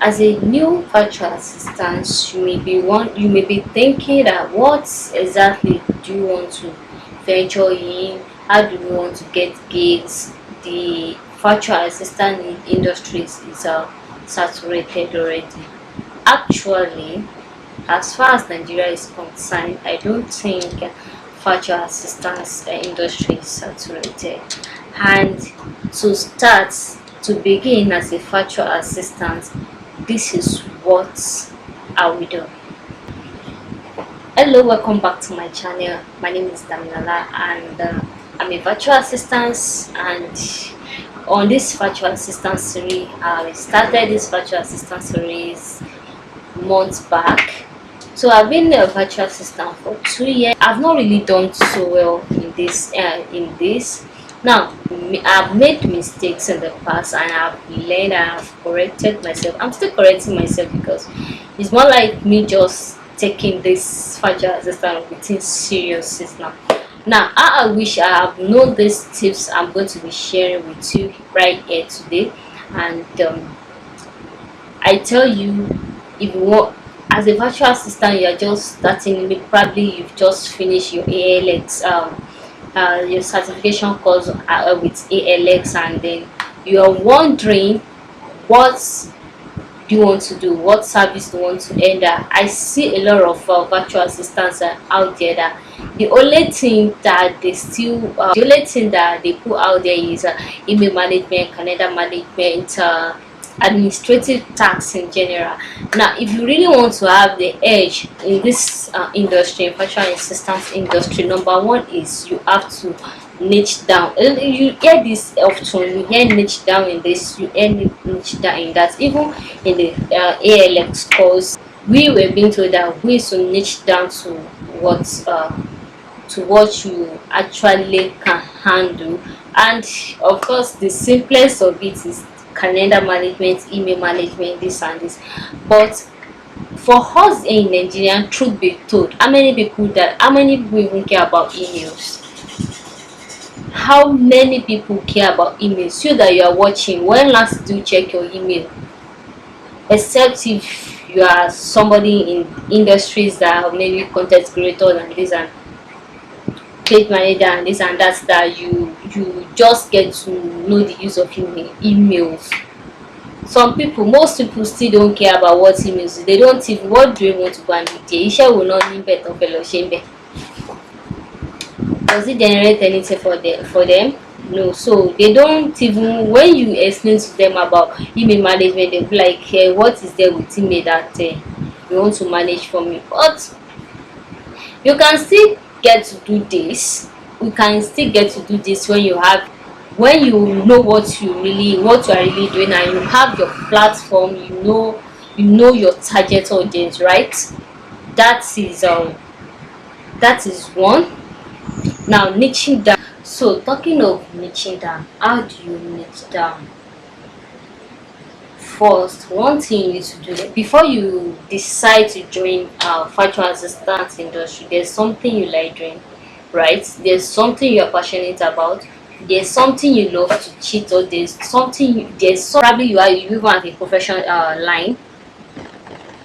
As a new virtual assistant, you may be thinking that what exactly do you want to venture in? How do you want to get gigs? The virtual assistant industries is saturated already. Actually, as far as Nigeria is concerned, I don't think virtual assistance industry is saturated. And to start, to begin as a virtual assistant, this is what I will do. Hello, welcome back to my channel. My name is Damilala, and I'm a virtual assistant. And on this virtual assistant series, I started this virtual assistant series months back. So I've been a virtual assistant for 2 years. I've not really done so well in this. Now, I've made mistakes in the past, and I've learned and I've corrected myself. I'm still correcting myself because it's more like me just taking this virtual assistant routine seriously now. Now, I wish I have known these tips I'm going to be sharing with you right here today, and I tell you, if you want, as a virtual assistant, you're just starting, maybe probably you've just finished your ALX, your certification course with ALX, and then you're wondering what do you want to do, what service do you want to enter. I see a lot of virtual assistants out there that the only thing that they put out there is email management, calendar management, administrative tasks in general. Now, if you really want to have the edge in this industry, virtual assistance industry, number one is you have to niche down. You hear this often, you hear niche down in this, you hear niche down in that. Even in the ALX course, we were being told that we should niche down what uh, to what you actually can handle. And of course, the simplest of it is calendar management, email management, this and this. But for us in Nigeria, truth be told, how many people even care about emails? How many people care about emails? You that you are watching, when last do you check your email? Except if you are somebody in industries that are maybe content creators and this and page manager and this and that you just get to know the use of emails. Most people still don't care about what emails. They don't even, what do they want to go and do there? Iṣẹ́ wo náà ní bẹ̀ tán fẹ́ lọ ṣe ń bẹ̀? Does it generate anything for them? No. So they don't even, when you explain to them about email management, they'll be like, hey, what is there with email that you want to manage for me? But you can still get to do this. You can still get to do this when you know what you are really doing, and you have your platform. You know your target audience, right? That is one. Now, niching down. So talking of niching down, how do you niche down? First, one thing you need to do before you decide to join virtual assistant industry, there's something you like doing, right? There's something you're passionate about. There's something you love to cheat, or probably you even have a professional line,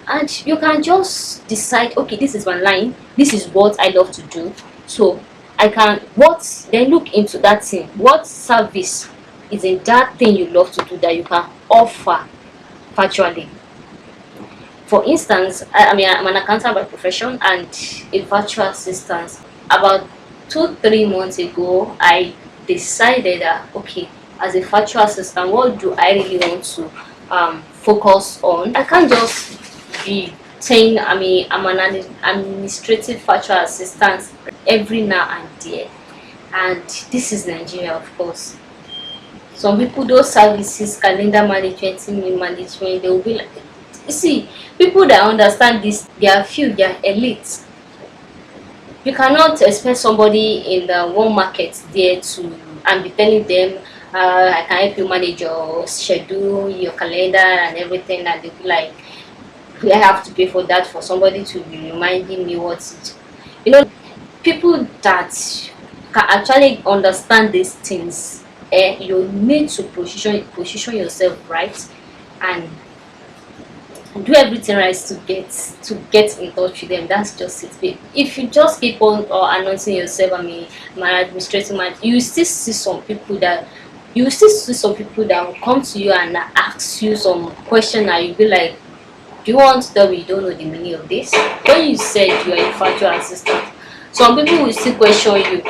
and you can just decide, okay, this is my line, this is what I love to do. So I can then look into that thing. What service is in that thing you love to do that you can offer virtually? For instance, I'm an accountant by profession and a virtual assistant. About 2-3 months ago, I decided that, okay, as a virtual assistant, what do I really want to focus on? I can't just be saying I'm an administrative virtual assistant every now and then. And this is Nigeria, of course. Some people, those services, calendar management, email management, they will be like, you see, people that understand this, they are few, they are elite. You cannot expect somebody in the one market there to and be telling them, I can help you manage your schedule, your calendar, and everything, and they'll be like, I have to pay for that, for somebody to be reminding me what's people that can actually understand these things. You need to position yourself right, and do everything right to get in touch with them. That's just it, babe. If you just keep on announcing yourself, I mean, my administrative man, you still see some people that will come to you and ask you some question, and you'll be like, do you want to tell me you don't know the meaning of this? When you said you are a virtual assistant, some people will still question you.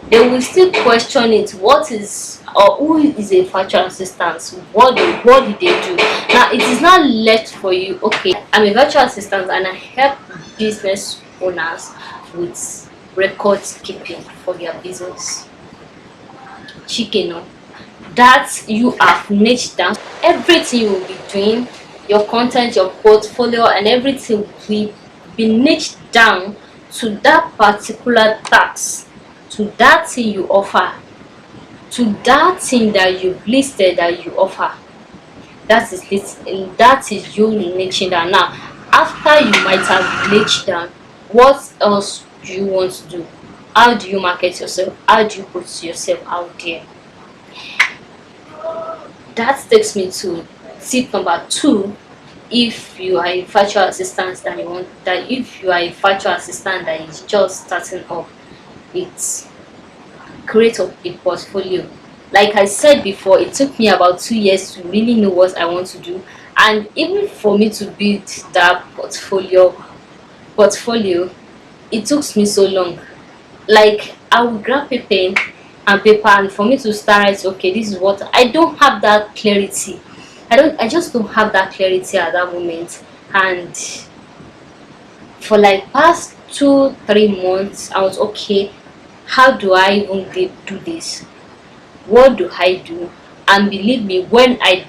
They will still question it. What is or who is a virtual assistant? What did they do? Now it is not left for you. Okay, I'm a virtual assistant and I help business owners with record keeping for their business. Chicken, no? That you have niched down. Everything you will be doing, your content, your portfolio, and everything will be niched down to that particular task, to that thing you offer, to that thing that you've listed that you offer. That is it. That is you niching down. Now, after you might have niched down, what else do you want to do? How do you market yourself? How do you put yourself out there? That takes me to tip number 2. If you are a virtual assistant if you are a virtual assistant that is just starting up, it's create a portfolio. Like I said before, it took me about 2 years to really know what I want to do, and even for me to build that portfolio, it took me so long. Like, I will grab a pen and paper, and for me to start, okay, this is what I don't have that clarity. I just don't have that clarity at that moment. And for like past 2 3 months, I was okay. How do I even do this? What do I do? And believe me, when I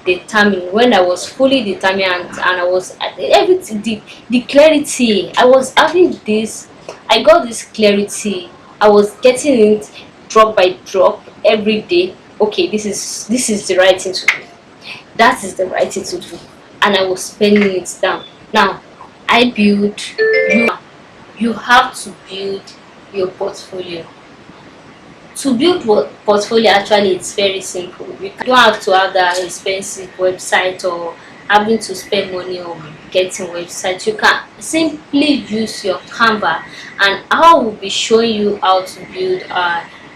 was fully determined, and I was everything, the clarity, I was having this, I got this clarity. I was getting it drop by drop every day. Okay, this is the right thing to do. That is the right thing to do. And I was spending it down. Now, I build you have to build your portfolio. To build portfolio, actually, it's very simple. You don't have to have that expensive website or having to spend money on getting website. You can simply use your Canva, and I will be showing you how to build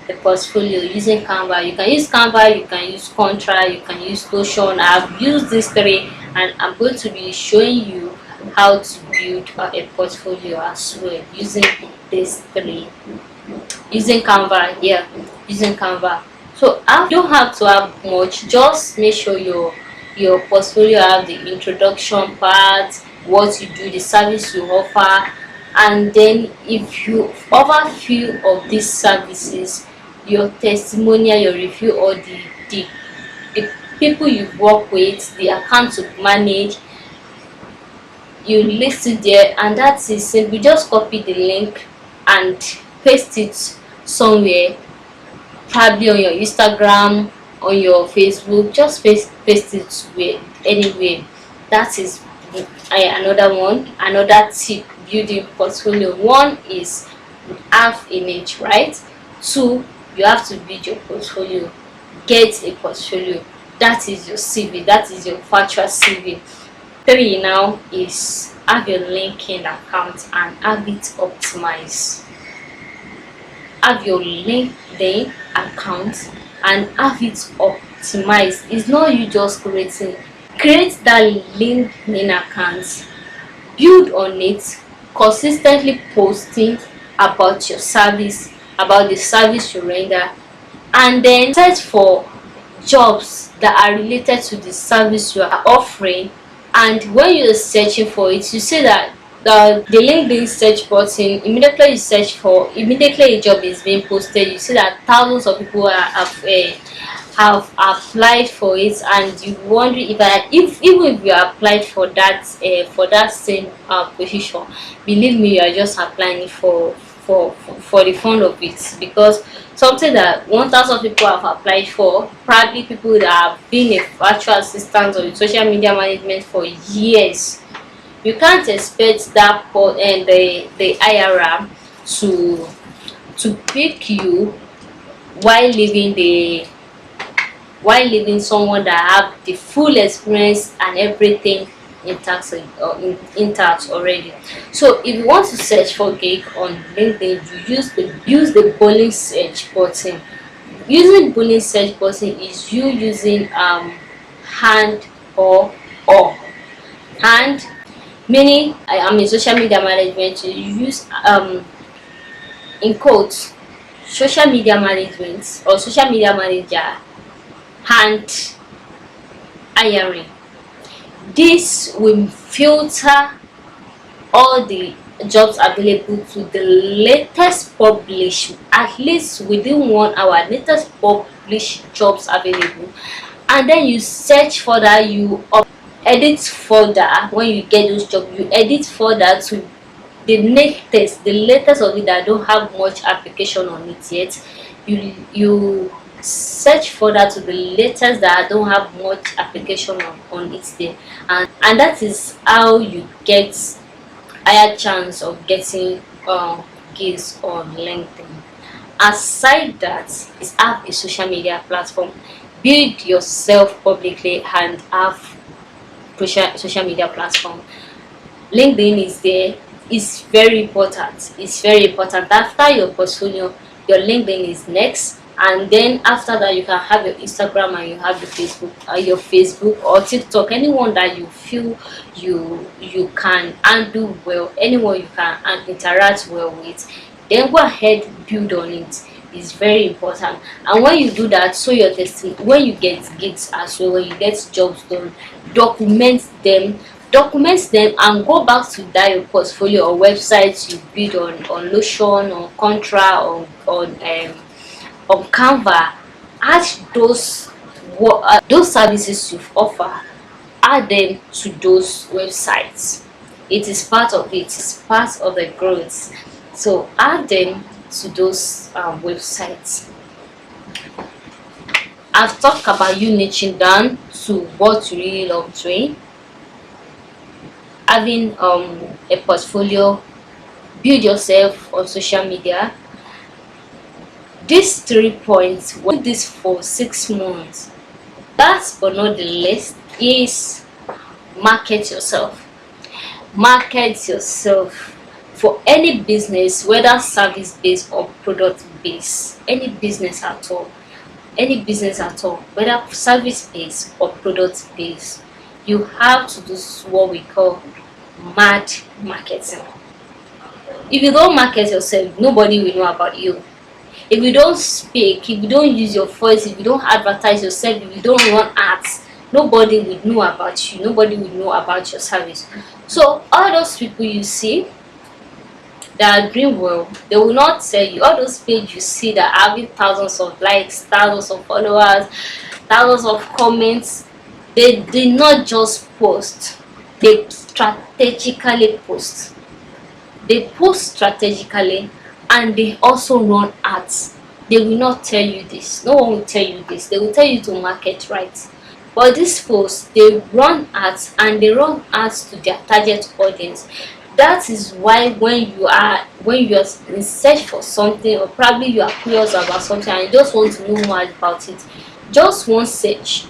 the portfolio using Canva. You can use Canva, you can use Contra, you can use Notion. I've used these 3, and I'm going to be showing you how to build a portfolio as well using these 3. Using Canva, yeah, using Canva. So I don't have to have much. Just make sure your portfolio have the introduction part, what you do, the service you offer, and then if you offer few of these services, your testimonial, your review, or the people you work with, the accounts you manage, you list it there, and that's it. Simple. Just copy the link and paste it somewhere, probably on your Instagram, on your Facebook. Just paste it anywhere. That is another one. Another tip: building portfolio. 1 is have image, right? 2, you have to build your portfolio. Get a portfolio. That is your CV. That is your virtual CV. 3 now is have your LinkedIn account and have it optimized. Have your LinkedIn account and have it optimized. It's not you just create that LinkedIn account, build on it, consistently posting about your service, about the service you render, and then search for jobs that are related to the service you are offering. And when you're searching for it, you see that the LinkedIn search button, immediately a job is being posted, you see that thousands of people have applied for it, and you wonder if even if you applied for that same position, believe me, you are just applying it for the fun of it, because something that 1,000 people have applied for, probably people that have been a virtual assistant or in social media management for years. You can't expect that and the IRM to pick you while leaving someone that have the full experience and everything intact already. So if you want to search for gig on LinkedIn, you use the boolean search button. Using boolean search button is you using hand or hand, meaning I am in social media management. You use in quotes social media management or social media manager hand hiring. This will filter all the jobs available to the latest published, at least within 1 hour, latest published jobs available, and then you search further, you edit further. When you get those jobs, you edit further to the latest of it that don't have much application on it yet. You search further to the latest that don't have much application on it there, and that is how you get higher chance of getting gigs on LinkedIn. Aside that, is have a social media platform, build yourself publicly and have social media platform. LinkedIn is there. It's very important. It's very important. After your portfolio, your LinkedIn is next, and then after that, you can have your Instagram and you have your Facebook or TikTok. Anyone that you feel you can handle well, anyone you can interact well with, then go ahead, build on it. It's very important. And when you do that, so your testing, when you get gigs as well, when you get jobs done, document them and go back to that your portfolio or websites you build on Notion, on Contra, on Canva. Add those services you've offer, add them to those websites. It is part of it. It's part of the growth. So add them to those websites. I've talked about you niching down to what you really love doing, having a portfolio, build yourself on social media. These 3 points, do this for 6 months. Last but not the least is market yourself. Market yourself for any business, whether service based or product based. Any business at all, whether service based or product based, you have to do what we call mad marketing. If you don't market yourself, nobody will know about you. If you don't speak, if you don't use your voice, if you don't advertise yourself, if you don't run ads, nobody will know about you, nobody will know about your service. So all those people you see that are doing well, they will not tell you. All those pages you see that are having thousands of likes, thousands of followers, thousands of comments, they did not just post, they strategically post. They post strategically, and they also run ads. They will not tell you this. No one will tell you this. They will tell you to market right. But these posts, they run ads, and they run ads to their target audience. That is why when you are in search for something, or probably you are curious about something and you just want to know more about it, just one search,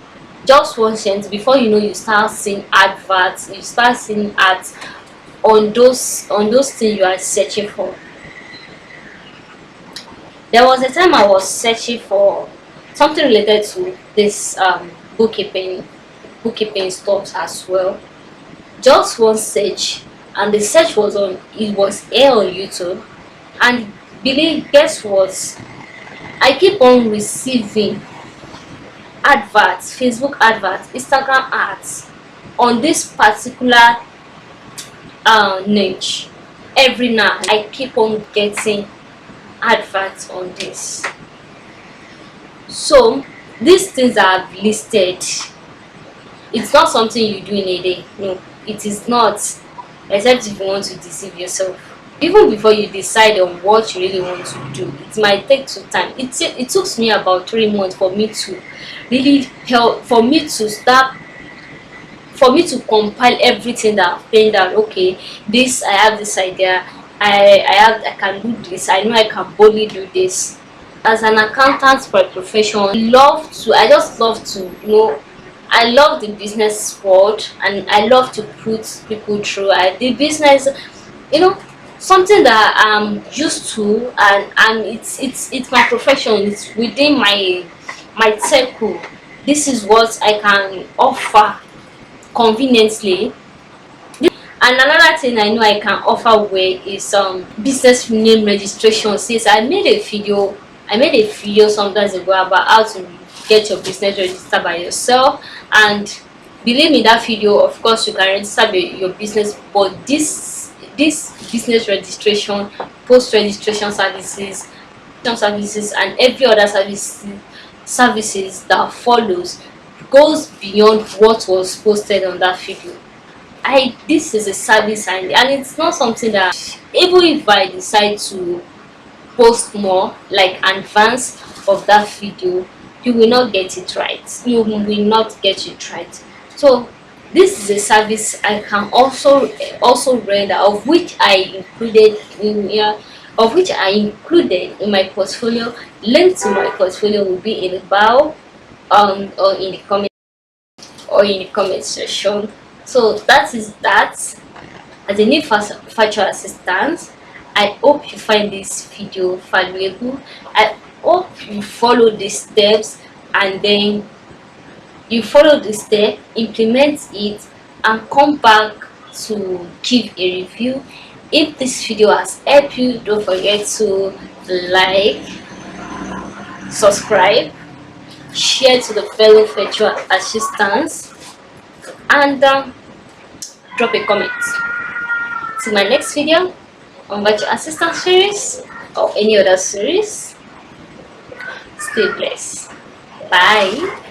before you know, you start seeing adverts, you start seeing ads on those things you are searching for. There was a time I was searching for something related to this bookkeeping stuff as well. Just one search, and the search was here on YouTube, and believe, guess what? I keep on receiving adverts, Facebook adverts, Instagram ads on this particular niche. Every now I keep on getting adverts on this. So these things that I've listed, it's not something you do in a day. No, it is not, except if you want to deceive yourself. Even before you decide on what you really want to do, it might take some time. It took me about 3 months for me to really help, for me to compile everything that I've planned out. Okay, this, I have this idea, I can do this, I know I can boldly do this. As an accountant by profession, I just love to I love the business world, and I love to put people through. The business, you know, something that I'm used to, and it's my profession. It's within my circle. This is what I can offer conveniently. And another thing I know I can offer well is business name registration. Since I made a video sometimes ago about how to get your business registered by yourself. And believe me, that video, of course, you can register your business, but this business registration, post registration services, and every other services that follows goes beyond what was posted on that video. This is a service, and it's not something that, even if I decide to post more, like advance of that video, you will not get it right. You will not get it right. So this is a service I can also render, of which I included in here, of which I included in my portfolio. Link to my portfolio will be in the bio, or in the comment section. So that is that. As a new virtual assistant, I hope you find this video valuable. I hope you follow the steps, and then you follow the step, implement it, and come back to give a review. If this video has helped you, don't forget to like, subscribe, share to the fellow virtual assistants, and drop a comment. Till my next video on virtual assistant series or any other series, stay blessed. Bye.